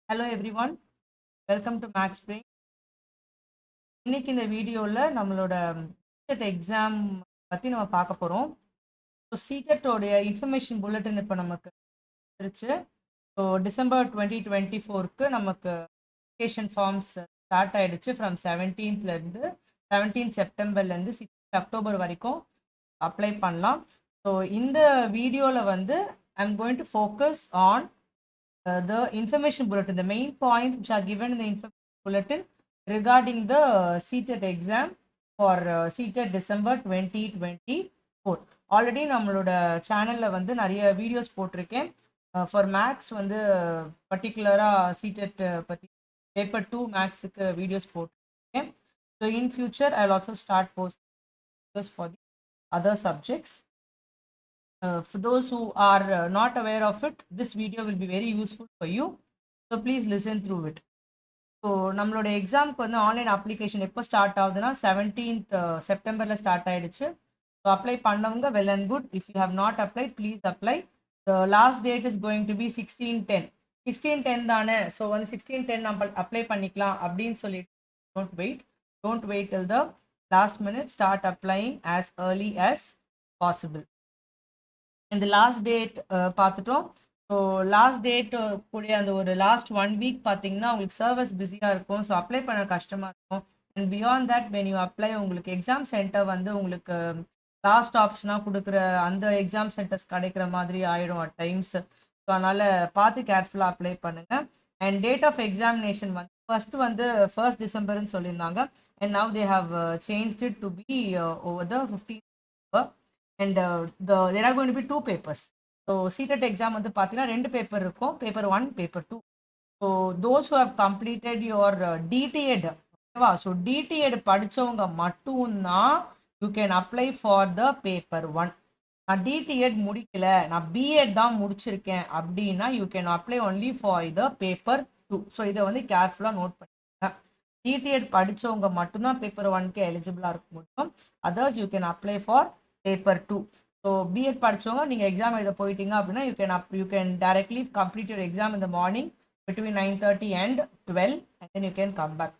Hello everyone, welcome to Max Brain. இன்னைக்கு இந்த வீடியோல நம்மளோட CTET எக்ஸாம் பத்தி நம்ம பார்க்க போறோம். ஸோ CTET உடைய இன்ஃபர்மேஷன் புல்லட்டின் இப்போ நமக்கு வந்துருச்சு. ஸோ டிசம்பர் 2024க்கு நமக்கு அப்ளிகேஷன் ஃபார்ம்ஸ் ஸ்டார்ட் ஆயிடுச்சு. ஃப்ரம் 17th செப்டம்பர்லேருந்து 6th அக்டோபர் வரைக்கும் அப்ளை பண்ணலாம். ஸோ இந்த வீடியோவில் வந்து I am going to focus on the information bulletin, the main points which are given in the information bulletin regarding the CTET exam for CTET December 2024. Already நம்மளோட சேனல்ல வந்து நிறைய videos போட்டிருக்கேன். ஃபார் மேக்ஸ் வந்து பர்டிகுலராக CTET பற்றி paper 2 மேக்ஸுக்கு videos போட்டிருக்கேன். So in future I also start post for the other subjects. For those who are not aware of it, this video will be very useful for you. So please listen through it. So நம்மளோட எக்ஸாமுக்கு வந்து online application எப்போ start ஆகுதுன்னா 17th செப்டம்பரில் start ஆயிடுச்சு. So apply பண்ணவங்க well and good. If you have not apply please apply. Last date is going to be 16/10 தானே. So வந்து 16/10 நம்ம அப்ளை பண்ணிக்கலாம் அப்படின்னு சொல்லிட்டு don't wait till the last minute. Start applying as early as possible. இந்த last date பார்த்துட்டோம். So last date கூடிய அந்த ஒரு லாஸ்ட் 1 வீக் பார்த்தீங்கன்னா உங்களுக்கு சர்வர்ஸ் பிஸியாக இருக்கும். ஸோ அப்ளை பண்ண கஷ்டமாக இருக்கும். And beyond that when you apply உங்களுக்கு எக்ஸாம் சென்டர் வந்து உங்களுக்கு லாஸ்ட் ஆப்ஷனாக கொடுக்குற அந்த எக்ஸாம் சென்டர்ஸ் கிடைக்கிற மாதிரி ஆயிடும் அட் டைம்ஸ். ஸோ அதனால் பார்த்து கேர்ஃபுல்லாக அப்ளை பண்ணுங்கள். அண்ட் டேட் ஆஃப் எக்ஸாமினேஷன் வந்து ஃபர்ஸ்ட் டிசம்பர்னு சொல்லியிருந்தாங்க. And now they have changed it to be over the 15th. And there are going to be 2 papers. So CTET exam வந்து பார்த்தீங்கன்னா 2 பேப்பர் இருக்கும், paper 1 paper 2. So those who have completed your DTED, ஓகேவா? So DTED படித்தவங்க மட்டும்தான் you can apply for the paper 1. நான் DTED முடிக்கல, நான் BEd தான் முடிச்சிருக்கேன் அப்படின்னா you can apply only for the paper 2. So இதை வந்து கேர்ஃபுல்லாக நோட் பண்ணிக்கோங்க. DTED படித்தவங்க மட்டும்தான் பேப்பர் 1க்கு எலிஜிபிளாக இருக்க முடியும். Others you can apply for paper 2. So BEd படித்தவங்க நீங்கள் எக்ஸாம் எழுத போயிட்டீங்க அப்படின்னா you can directly complete your exam இந்த morning between 9:30 and 12 and then you can come back.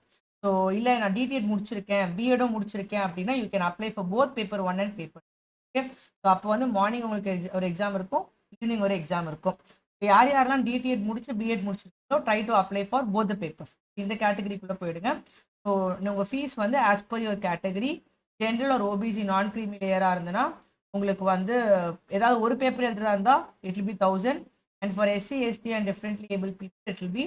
So இல்லை நான் டிடிஎட் முடிச்சிருக்கேன் பிஎடும் முடிச்சிருக்கேன் அப்படின்னா you can apply for both paper 1 and paper 2. Okay, so அப்போ வந்து மார்னிங் உங்களுக்கு ஒரு எக்ஸாம் இருக்கும், ஈவினிங் ஒரு எக்ஸாம் இருக்கும். யாரெல்லாம் டிடிஎட் முடிச்சு பிஎட் முடிச்சிருக்கோ try to apply for both the papers. இந்த கேட்டகரிக்குள்ளே போயிடுங்க. ஸோ உங்கள் ஃபீஸ் வந்து as per your category. General ஒரு ஓபிசி நான் கிரீமி லேயராக இருந்ததுன்னா உங்களுக்கு வந்து ஏதாவது ஒரு பேப்பர் எழுதுறதா இருந்தால் it will be 1000. And for SC ST and differently able people it will be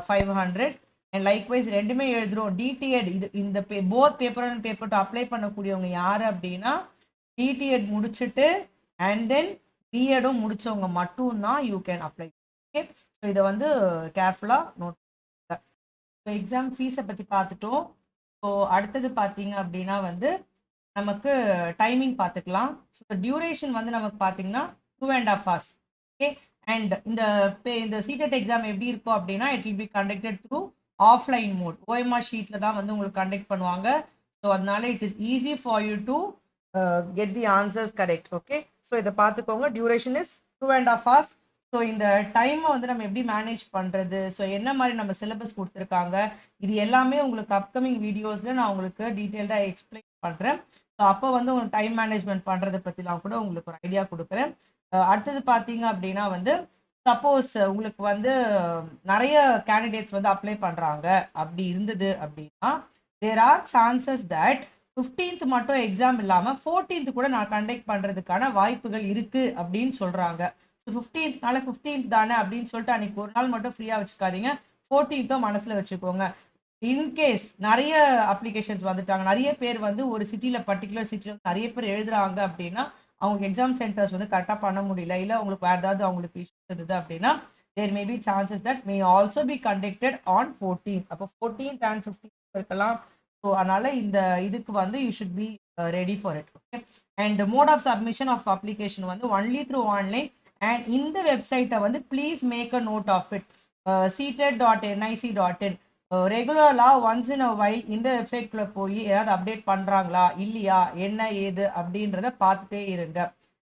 500. And likewise ரெண்டுமே எழுதுறோம் டிடிஎட் இந்த both paper and paper apply பண்ணக்கூடியவங்க யார் அப்படின்னா டிடிஎட் முடிச்சுட்டு அண்ட் தென் பிஎடும் முடிச்சவங்க மட்டும்தான் you can apply. Okay, so இதை வந்து கேர்ஃபுல்லாக நோட் பண்ணுங்க. ஸோ எக்ஸாம் ஃபீஸை பற்றி பார்த்துட்டோம். ஸோ அடுத்தது பார்த்தீங்க அப்படின்னா வந்து நமக்கு டைமிங் பார்த்துக்கலாம். ஸோ டியூரேஷன் வந்து நமக்கு பார்த்தீங்கன்னா 2.5 hours. ஓகே, அண்ட் இந்த CTET எக்ஸாம் எப்படி இருக்கும் அப்படின்னா it will be conducted through offline mode. OMR ஷீட்டில் தான் வந்து உங்களுக்கு கண்டக்ட் பண்ணுவாங்க. ஸோ அதனால it is easy for you to get the answers correct. Okay, so இதை பார்த்துக்கோங்க. Duration is 2.5 hours. ஸோ இந்த டைமை வந்து நம்ம எப்படி மேனேஜ் பண்ணுறது, ஸோ என்ன மாதிரி நம்ம சிலபஸ் கொடுத்துருக்காங்க, இது எல்லாமே உங்களுக்கு அப்கமிங் வீடியோஸில் நான் உங்களுக்கு டீட்டெயில்டாக எக்ஸ்பிளைன் பண்ணுறேன். ஸோ அப்போ வந்து உங்களுக்கு டைம் மேனேஜ்மெண்ட் பண்ணுறதை பற்றிலாம் கூட உங்களுக்கு ஒரு ஐடியா கொடுக்குறேன். அடுத்தது பார்த்தீங்க அப்படின்னா வந்து சப்போஸ் உங்களுக்கு வந்து நிறைய கேண்டிடேட்ஸ் வந்து அப்ளை பண்ணுறாங்க அப்படி இருந்தது அப்படின்னா there are chances that 15th மட்டும் எக்ஸாம் இல்லாமல் 14th கூட நான் கண்டக்ட் பண்ணுறதுக்கான வாய்ப்புகள் இருக்குது அப்படின்னு சொல்கிறாங்க. ஸோ 15th தானே அப்படின்னு சொல்லிட்டு அன்னைக்கு ஒரு நாள் மட்டும் ஃப்ரீயாக வச்சுக்காதீங்க. 14th மனசில் வச்சுக்கோங்க. இன்கேஸ் நிறைய அப்ளிகேஷன்ஸ் வந்துட்டாங்க, நிறைய பேர் வந்து ஒரு சிட்டியில் பர்டிகுலர் சிட்டியில் நிறைய பேர் எழுதுறாங்க அப்படின்னா அவங்க எக்ஸாம் சென்டர்ஸ் வந்து கரெக்டாக பண்ண முடியல, இல்லை அவங்களுக்கு வேறு ஏதாவது அவங்களுக்கு இஷ்யூ இருந்தது அப்படின்னா there may be chances that may also be conducted on 14th. அப்போ 14th and 15th இருக்கலாம். ஸோ அதனால இந்த இதுக்கு வந்து you should be ready for it. Okay, and mode of submission of application வந்து ஒன்லி த்ரூ ஆன்லைன். அண்ட் இந்த வெப்சைட்டை வந்து please make a note of it. CTET.nic.in ரெகுலராக ஒன்ஸ் இன் அ வைல் இந்த வெப்சைட்குள்ளே போய் ஏதாவது அப்டேட் பண்ணுறாங்களா இல்லையா என்ன ஏது அப்படின்றத பார்த்துட்டே இருங்க.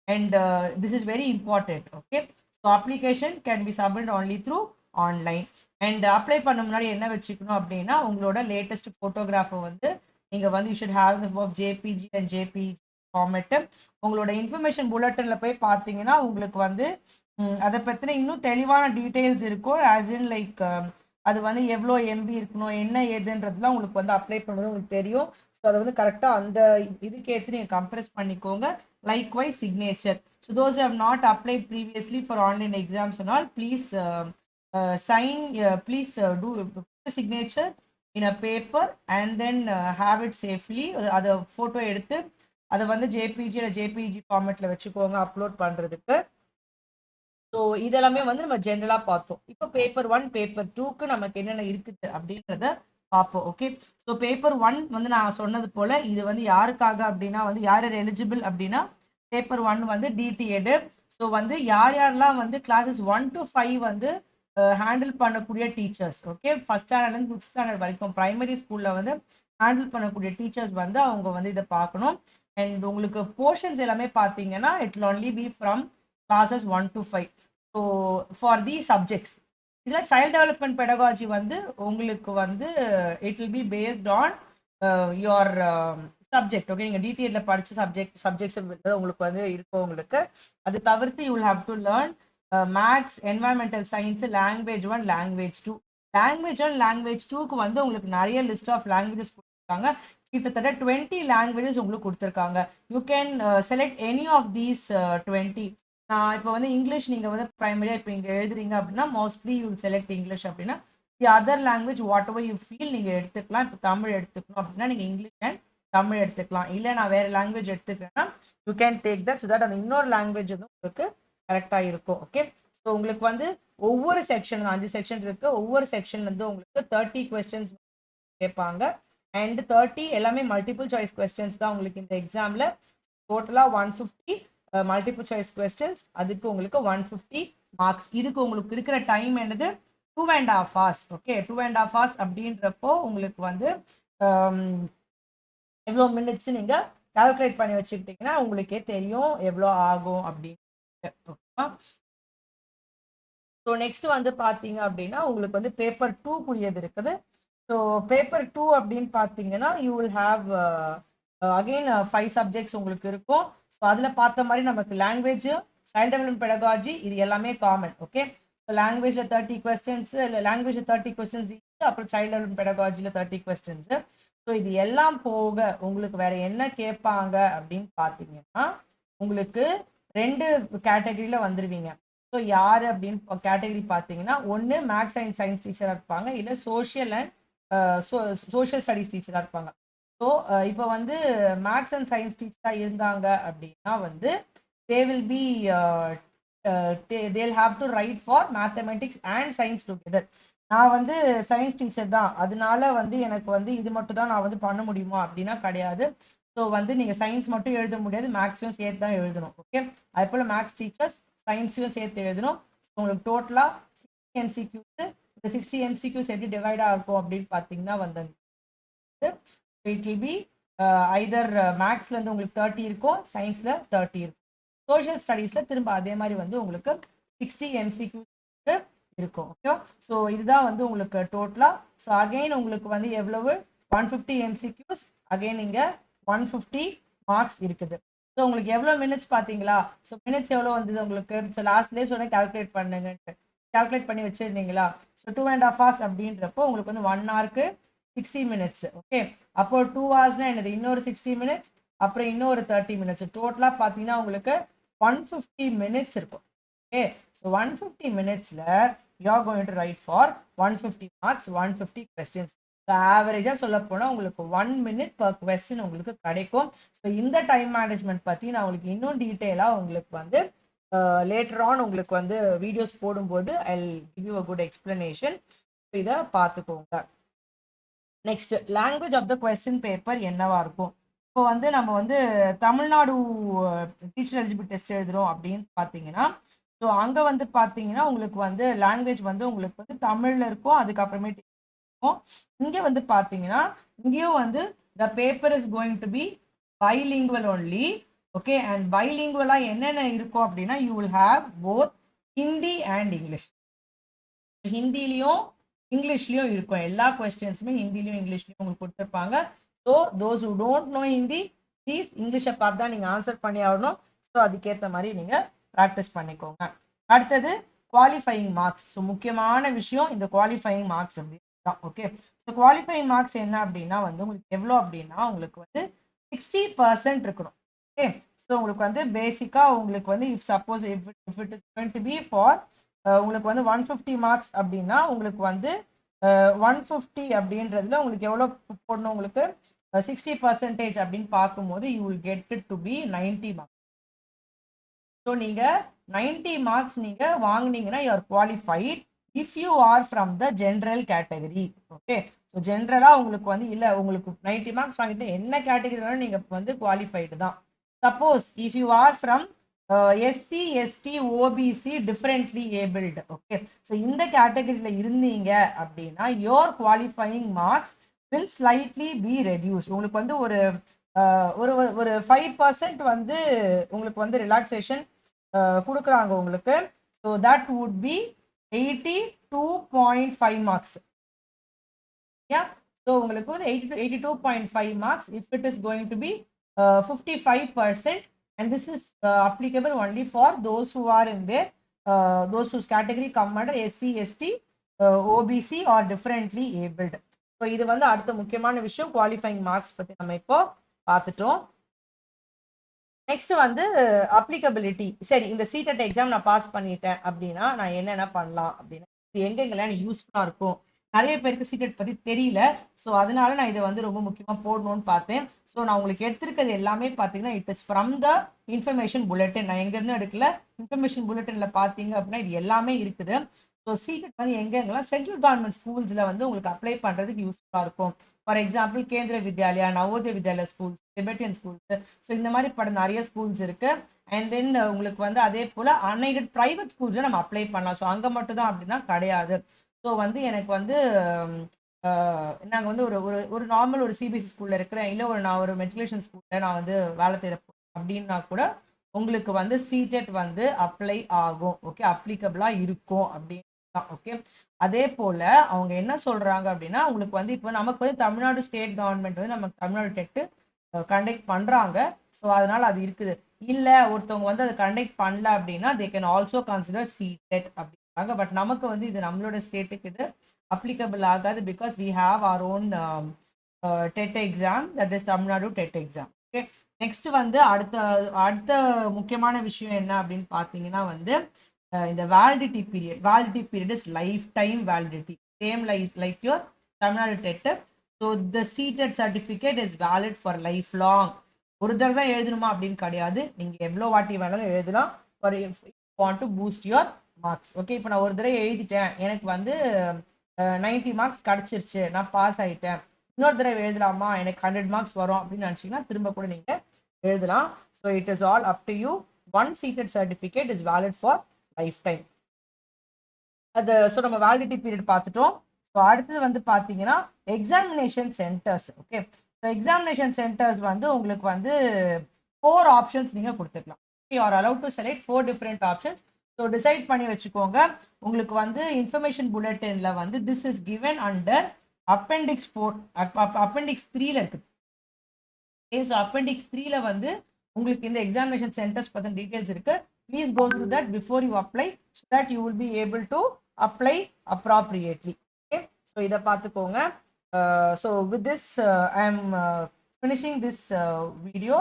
And this is very important. Okay, so application can be submit only through online. And apply பண்ண முன்னாடி என்ன வச்சுக்கணும் அப்படின்னா உங்களோட லேட்டஸ்ட் ஃபோட்டோகிராஃபை வந்து நீங்கள் வந்து you should have of JPG and JPG format. உங்களோட இன்ஃபர்மேஷன் புல்லட்டினில் போய் பார்த்தீங்கன்னா உங்களுக்கு வந்து அதை பற்றின இன்னும் தெளிவான டீட்டெயில்ஸ் இருக்கும். ஆஸ் இன் லைக் அது வந்து எவ்வளோ எம்பி இருக்கணும் என்ன ஏதுன்றதுலாம் உங்களுக்கு வந்து அப்ளை பண்ணுறது உங்களுக்கு தெரியும். ஸோ அதை வந்து கரெக்டாக அந்த இதுக்கேற்று நீங்கள் கம்ப்ரெஸ் பண்ணிக்கோங்க. Likewise signature. So those have not applied previously for online exams and all, please sign, please do signature in a paper and then have it safely. அதை ஃபோட்டோ எடுத்து அதை வந்து ஜேபிஜி இல்லை ஜேபிஜி ஃபார்மேட்டில் வச்சுக்கோங்க அப்லோட் பண்ணுறதுக்கு. So இதெல்லாமே வந்து நம்ம ஜென்ரலாக பார்த்தோம். இப்போ பேப்பர் 1 பேப்பர் 2க்கு நமக்கு என்னென்ன இருக்குது அப்படின்றத பார்ப்போம். ஓகே, ஸோ பேப்பர் 1 வந்து நான் சொன்னது போல இது வந்து யாருக்காக அப்படின்னா வந்து யார் யார் எலிஜிபிள் அப்படின்னா பேப்பர் 1 வந்து டிடிஎட். ஸோ வந்து யார் யாரெல்லாம் வந்து கிளாஸஸ் 1 to 5 வந்து ஹேண்டில் பண்ணக்கூடிய டீச்சர்ஸ். ஓகே, ஃபர்ஸ்ட் ஸ்டாண்டர்ட்லேருந்து 5th ஸ்டாண்டர்ட் வரைக்கும் பிரைமரி ஸ்கூலில் வந்து ஹேண்டில் பண்ணக்கூடிய டீச்சர்ஸ் வந்து அவங்க வந்து இதை பார்க்கணும். அண்ட் உங்களுக்கு போர்ஷன்ஸ் எல்லாமே பார்த்தீங்கன்னா it will only be from classes 1 to 5. So for the subjects இதில் சைல்ட் டெவலப்மெண்ட் பெடகாலஜி வந்து உங்களுக்கு வந்து it will be based on your subject. Okay, நீங்கள் டிடிஎட்ல படித்த சப்ஜெக்ட்ஸ் உங்களுக்கு வந்து இருக்கும். உங்களுக்கு அது தவிர்த்து you will have to learn maths, environmental science, language 1, language 2. Language 1, language 2க்கு வந்து உங்களுக்கு நிறைய லிஸ்ட் ஆஃப் லாங்குவேஜஸ் கொடுத்துருக்காங்க. கிட்டத்தட்ட 20 லாங்குவேஜஸ் உங்களுக்கு கொடுத்துருக்காங்க. You can select any of these 20. இப்போ வந்து இங்கிலீஷ் நீங்கள் வந்து ப்ரைமரியாக இப்போ இங்கே எழுதுறீங்க அப்படின்னா மோஸ்ட்லி யூ செலக்ட் இங்கிலீஷ். அப்படின்னா the other language whatever you feel நீங்கள் எடுத்துக்கலாம். இப்போ தமிழ் எடுத்துக்கணும் அப்படின்னா நீங்கள் இங்கிலீஷ் அண்ட் தமிழ் எடுத்துக்கலாம். இல்லை நான் வேறு லாங்குவேஜ் எடுத்துக்கிறேன்னா you can take that. So that அந்த இன்னொரு லாங்குவேஜ் வந்து உங்களுக்கு கரெக்டாக இருக்கும். ஓகே, ஸோ உங்களுக்கு வந்து ஒவ்வொரு செக்ஷன் 5 செக்ஷன் இருக்கு. ஒவ்வொரு செக்ஷன் வந்து உங்களுக்கு 30 கொஸ்டின்ஸ் கேட்பாங்க. அண்ட் 30 எல்லாமே மல்டிபிள் சாய்ஸ் கொஸ்டின்ஸ் தான் உங்களுக்கு இந்த எக்ஸாமில். டோட்டலாக 150 மல்டிபிள் சாய்ஸ் கொஸ்டின்ஸ். அதுக்கு உங்களுக்கு 150 மார்க்ஸ். இதுக்கு உங்களுக்கு இருக்கிற டைம் என்னது 2.5 hours. ஓகே, 2.5 hours அப்படின்றப்போ உங்களுக்கு வந்து எவ்வளோ மினிட்ஸ் நீங்கள் கால்குலேட் பண்ணி வச்சுக்கிட்டீங்கன்னா உங்களுக்கே தெரியும் எவ்வளோ ஆகும் அப்படின்னு. ஓகேவா? ஸோ நெக்ஸ்ட் வந்து பார்த்தீங்க அப்படின்னா உங்களுக்கு வந்து பேப்பர் 2 இருக்குது. ஸோ பேப்பர் 2 அப்படின்னு பார்த்தீங்கன்னா you will have again 5 subjects உங்களுக்கு இருக்கும். ஸோ அதில் பார்த்த மாதிரி நமக்கு லாங்குவேஜ், சைல்ட் டெவலப்மெண்ட் பெடகாலஜி இது எல்லாமே காமன். ஓகே, ஸோ லாங்குவேஜில் 30 கொஸ்டின்ஸ், லாங்குவேஜில் 30 கொஸ்டின்ஸ், அப்புறம் சைல்ட் டெவலப்மெண்ட் பெடகாலஜியில் 30 கொஸ்டின்ஸ். ஸோ இது எல்லாம் போக உங்களுக்கு வேற என்ன கேட்பாங்க அப்படின்னு பார்த்தீங்கன்னா உங்களுக்கு 2 கேட்டகரியில் வந்துடுவீங்க. ஸோ யார் அப்படின்னு கேட்டகரி பார்த்தீங்கன்னா ஒன்று மேக்ஸ் அண்ட் சயின்ஸ் டீச்சராக இருப்பாங்க, இல்லை சோஷியல் அண்ட் சோஷியல் ஸ்டடீஸ் டீச்சராக இருப்பாங்க. ஸோ இப்போ வந்து மேக்ஸ் அண்ட் சயின்ஸ் டீச்சராக இருந்தாங்க அப்படின்னா வந்து they will be they'll have to write for mathematics and science together. நான் வந்து சயின்ஸ் டீச்சர் தான், அதனால வந்து எனக்கு வந்து இது மட்டும் தான் நான் வந்து பண்ண முடியுமா அப்படின்னா கிடையாது. ஸோ வந்து நீங்கள் சயின்ஸ் மட்டும் எழுத முடியாது, மேக்ஸையும் சேர்த்து தான் எழுதணும். ஓகே, அது போல் மேக்ஸ் டீச்சர்ஸ் சயின்ஸையும் சேர்த்து எழுதணும். உங்களுக்கு டோட்டலாக 60 MCQs. இந்த 60 MCQs எப்படி டிவைட் ஆகும் அப்படின்னு பார்த்தீங்கன்னா வந்து இட் வில் பி ஐதர் மேக்ஸ்லேருந்து உங்களுக்கு 30 இருக்கும், சயின்ஸில் 30 இருக்கும். சோஷியல் ஸ்டடீஸில் திரும்ப அதே மாதிரி வந்து உங்களுக்கு 60 MCQs இருக்கும். ஓகே, ஸோ இதுதான் வந்து உங்களுக்கு டோட்டலாக. ஸோ அகெயின் உங்களுக்கு வந்து எவ்வளவு 150 MCQs, அகெயின் இங்கே 150 மார்க்ஸ் இருக்குது. ஸோ உங்களுக்கு எவ்வளோ மினிட்ஸ் பார்த்தீங்களா? ஸோ மினிட்ஸ் எவ்வளோ வந்தது உங்களுக்கு? ஸோ லாஸ்ட்லேயே சொன்ன கால்குலேட் பண்ணுங்கன்ட்டு கால்குலேட் பண்ணி வச்சுருந்தீங்களா? ஸோ 2.5 hours அப்படின்றப்போ உங்களுக்கு வந்து 1 hourக்கு 60 minutes. ஓகே, அப்போ 2 hours என்னது இன்னொரு 60 minutes, அப்புறம் இன்னொரு 30 minutes. டோட்டலாக பார்த்தீங்கன்னா உங்களுக்கு 150 minutes இருக்கும். ஓகே, ஸோ 150 minutesல you are going to write for 150 marks, 150 questions. ஆவரேஜாக சொல்ல போனால் உங்களுக்கு 1 minute per question உங்களுக்கு கிடைக்கும். ஸோ இந்த டைம் மேனேஜ்மெண்ட் பற்றி நான் உங்களுக்கு இன்னும் டீட்டெயிலாக உங்களுக்கு வந்து லேட்டர் ஆன் உங்களுக்கு வந்து வீடியோஸ் போடும்போது I give you a good explanation. இதை பார்த்துக்கோங்க. Next language of the question paper என்னவா இருக்கும்? இப்போ வந்து நம்ம வந்து தமிழ்நாடு டீச்சர் எலிஜிபிள் டெஸ்ட் எழுதுறோம் அப்படின்னு பார்த்தீங்கன்னா ஸோ அங்கே வந்து பார்த்தீங்கன்னா உங்களுக்கு வந்து லாங்குவேஜ் வந்து உங்களுக்கு வந்து தமிழில் இருக்கும், அதுக்கப்புறமேட்டு இருக்கும். இங்கே வந்து பார்த்தீங்கன்னா இங்கேயும் வந்து the paper is going to be bilingual only. Okay, and பைலிங்குவலாக என்னென்ன இருக்கும் அப்படின்னா you will have both Hindi and English. ஹிந்திலையும் இங்கிலீஷ்லயும் இருக்கும். எல்லா கொஸ்டின்ஸுமே ஹிந்திலையும் இங்கிலீஷ்லயும் உங்களுக்கு கொடுத்துருப்பாங்க. So those who don't know Hindi please இங்கிலீஷை பார்த்து தான் நீங்கள் ஆன்சர் பண்ணி ஆகணும். ஸோ அதுக்கேற்ற மாதிரி நீங்கள் ப்ராக்டிஸ் பண்ணிக்கோங்க. அடுத்தது குவாலிஃபையிங் மார்க்ஸ். ஸோ முக்கியமான விஷயம் இந்த குவாலிஃபையிங் மார்க்ஸ் அப்படின்னா ஓகே. ஸோ குவாலிஃபையிங் மார்க்ஸ் என்ன அப்படின்னா வந்து உங்களுக்கு எவ்வளோ அப்படின்னா உங்களுக்கு வந்து 60% இருக்கணும். ஓகே. ஸோ உங்களுக்கு வந்து பேசிக்காக உங்களுக்கு வந்து if suppose if it is going to be for உங்களுக்கு வந்து 150 மார்க்ஸ் அப்படின்னா உங்களுக்கு வந்து 150 அப்படின்றதுல உங்களுக்கு எவ்வளோ போடணும், உங்களுக்கு 60% அப்படின்னு பார்க்கும்போது you will get it to be 90 marks. So நீங்கள் 90 மார்க்ஸ் நீங்கள் வாங்கினீங்கன்னா you are qualified if you are from the general category. Okay. So ஜென்ரலாக உங்களுக்கு வந்து இல்லை உங்களுக்கு 90 மார்க்ஸ் வாங்கிட்டு என்ன கேட்டகரி வேணும் நீங்கள் வந்து குவாலிஃபைடு தான். Suppose if you are from SC ST OBC differently abled. Okay. So இந்த கேட்டகரியில் இருந்தீங்க அப்படின்னா your qualifying marks will slightly be reduce. உங்களுக்கு வந்து ஒரு ஒரு 5% வந்து உங்களுக்கு வந்து ரிலாக்ஸேஷன் கொடுக்குறாங்க உங்களுக்கு. So that would be 82.5 marks. So உங்களுக்கு வந்து 82.5 marks if it is going to be 55%. And this is applicable only for those who are in their those whose category come under SC ST OBC or differently abled. So இது வந்து அடுத்த முக்கியமான விஷயம் qualifying marks பத்தி நம்ம இப்போ பார்த்துட்டோம். Next வந்து அப்ளிகபிலிட்டி. சரி, இந்த சீடெட் எக்ஸாம் நான் பாஸ் பண்ணிட்டேன் அப்படின்னா நான் என்னென்ன பண்ணலாம் அப்படின்னா எங்கெங்கெல்லாம் எனக்கு யூஸ்ஃபுல்லாக இருக்கும். நிறைய பேருக்கு சீடெட் பற்றி தெரியல. ஸோ அதனால நான் இதை வந்து ரொம்ப முக்கியமாக போடணும்னு பார்த்தேன். ஸோ நான் உங்களுக்கு எடுத்திருக்கிறது எல்லாமே பார்த்தீங்கன்னா it is from the information bulletin. நான் எங்கேருந்து எடுக்கல, இன்ஃபர்மேஷன் புல்லட்டின்ல பார்த்தீங்க அப்படின்னா இது எல்லாமே இருக்குது. ஸோ சீடெட் வந்து எங்கெங்கெல்லாம் சென்ட்ரல் கவர்மெண்ட் ஸ்கூல்ஸில் வந்து உங்களுக்கு அப்ளை பண்ணுறதுக்கு யூஸ்ஃபுல்லாக இருக்கும். ஃபார் எக்ஸாம்பிள் கேந்திர Vidyalaya, Navodaya Vidyalaya schools, Tibetan schools. So இந்த மாதிரி நிறைய ஸ்கூல்ஸ் இருக்கு. அண்ட் தென் உங்களுக்கு வந்து அதே போல அன்எய்டட் பிரைவேட் ஸ்கூல்ஸ் நம்ம அப்ளை பண்ணலாம். ஸோ அங்கே மட்டும் தான் அப்படின்னா கிடையாது. ஸோ வந்து எனக்கு வந்து நாங்கள் வந்து ஒரு ஒரு நார்மல் ஒரு சிபிஎஸ்சி ஸ்கூல்ல இருக்கிறேன், இல்லை நான் ஒரு மெட்ரிகுலேஷன் ஸ்கூல்ல நான் வந்து வேலை தேட அப்படின்னா கூட உங்களுக்கு வந்து சீடெட் வந்து அப்ளை ஆகும். ஓகே, அப்ளிகபிளா இருக்கும் அப்படின்னு. ஓகே. அதே போல அவங்க என்ன சொல்றாங்க அப்படின்னா உங்களுக்கு வந்து இப்போ நமக்கு வந்து தமிழ்நாடு ஸ்டேட் கவர்மெண்ட் வந்து நமக்கு தமிழ்நாடு டெட் கண்டக்ட் பண்றாங்க. ஸோ அதனால அது இருக்குது. இல்ல ஒருத்தவங்க வந்து அதை கண்டக்ட் பண்ணல அப்படின்னா they can also consider CTET அப்படின்றாங்க. பட் நமக்கு வந்து இது நம்மளோட ஸ்டேட்டுக்கு இது அப்ளிகபிள் ஆகாது because we have our own TET exam, that is Tamil Nadu TET exam. Okay. Next வந்து அடுத்த முக்கியமான விஷயம் என்ன அப்படின்னு பார்த்தீங்கன்னா வந்து இந்த validity period is lifetime validity, same like your Tamil Nadu TET. So the CTET certificate is valid for lifelong. ஒரு தடவை தான் எழுதணுமா அப்படின்னு கிடையாது, நீங்க எவ்வளோ வாட்டி வேணாலும் எழுதலாம். For want to boost your marks. Okay. இப்போ நான் ஒரு தடவை எழுதிட்டேன், எனக்கு வந்து 90 மார்க்ஸ் கிடைச்சிருச்சு, நான் பாஸ் ஆயிட்டேன், இன்னொரு தடவை எழுதலாமா, எனக்கு 100 மார்க்ஸ் வரும் அப்படின்னு நினைச்சீங்கன்னா திரும்ப கூட நீங்க எழுதலாம். So it is all up to you. One seated certificate is valid for lifetime. அது ஸோ நம்ம வேலிடிட்டி பீரியட் பார்த்துட்டோம். ஸோ அடுத்தது வந்து பார்த்தீங்கன்னா examination centres. Okay. So examination centres வந்து உங்களுக்கு வந்து 4 ஆப்ஷன்ஸ் நீங்கள் கொடுத்துக்கலாம். You are allowed to select 4 different options. So decide பண்ணி வச்சுக்கோங்க. உங்களுக்கு வந்து இன்ஃபர்மேஷன் புல்லட்டின்ல வந்து this is given under appendix 4, appendix 3ல இருக்குது. ஸோ அப்பெண்டிக்ஸ் 3ல வந்து உங்களுக்கு இந்த எக்ஸாமினேஷன் சென்டர்ஸ் பற்றின டீடைல்ஸ் இருக்கு. Please go through that before you apply so that you will be able to apply appropriately. Okay. So இதை பார்த்துக்கோங்க. So with this I am finishing this video.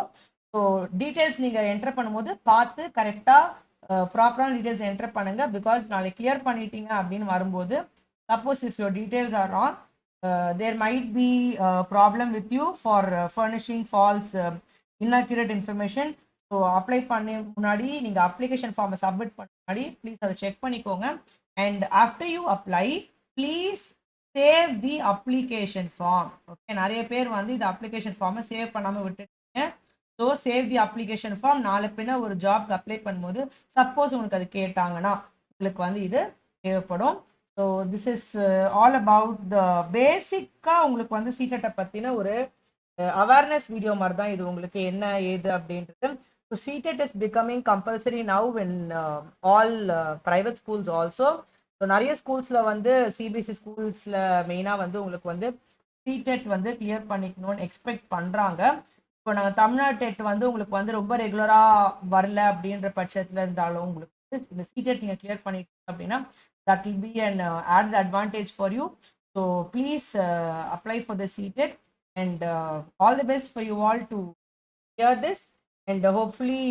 So details நீங்க enter பண்ணும்போது பார்த்து கரெக்டா ப்ராப்பரான details enter பண்ணுங்க. Because நாளைக்கு clear பண்ணிட்டீங்க அப்படின்னு வரும்போது suppose if your details R wrong there might be a problem with you for furnishing false inaccurate information. So apply பண்ண முன்னாடி நீங்கள் அப்ளிகேஷன் ஃபார்மை சப்மிட் பண்ண முன்னாடி ப்ளீஸ் அதை செக் பண்ணிக்கோங்க. And after you apply please save the application form. Okay. நிறைய பேர் வந்து இந்த அப்ளிகேஷன் ஃபார்மை சேவ் பண்ணாமல் விட்டுட்டீங்க. So save the application form. நாளை பின்ன ஒரு ஜாப்க்கு அப்ளை பண்ணும்போது சப்போஸ் உங்களுக்கு அது கேட்டாங்கன்னா உங்களுக்கு வந்து இது தேவைப்படும். So this is all about the பேசிக்காக உங்களுக்கு வந்து சீட்டை பற்றின ஒரு அவேர்னஸ் வீடியோ மாதிரி தான் இது. உங்களுக்கு என்ன ஏது அப்படின்றது. So CTET is becoming compulsory now in all private schools also. So so நிறைய ஸ்கூல்ஸ்ல வந்து சிபிஎஸ்சி ஸ்கூல்ஸ்ல மெயினா வந்து உங்களுக்கு வந்து சிடெட் வந்து கிளியர் பண்ணிக்கணும்னு எக்ஸ்பெக்ட் பண்றாங்க. இப்போ நாங்க தமிழ்நாடு டெட் வந்து உங்களுக்கு வந்து ரொம்ப ரெகுலரா வரல அப்படின்ற பட்சத்துல இருந்தாலும் உங்களுக்கு வந்து இந்த சிடெட் நீங்க கிளியர் பண்ணிட்டீங்க அப்படின்னா that will be an added advantage for you. So please apply for the CTET, and all the best for you all to hear this, and hopefully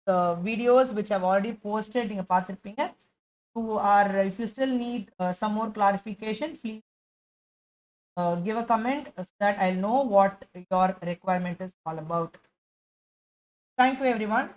the videos which I've already posted நீங்க பார்த்திருப்பீங்க. who are if you still need some more clarification, please give a comment so that I'll know what your requirement is all about. Thank you everyone.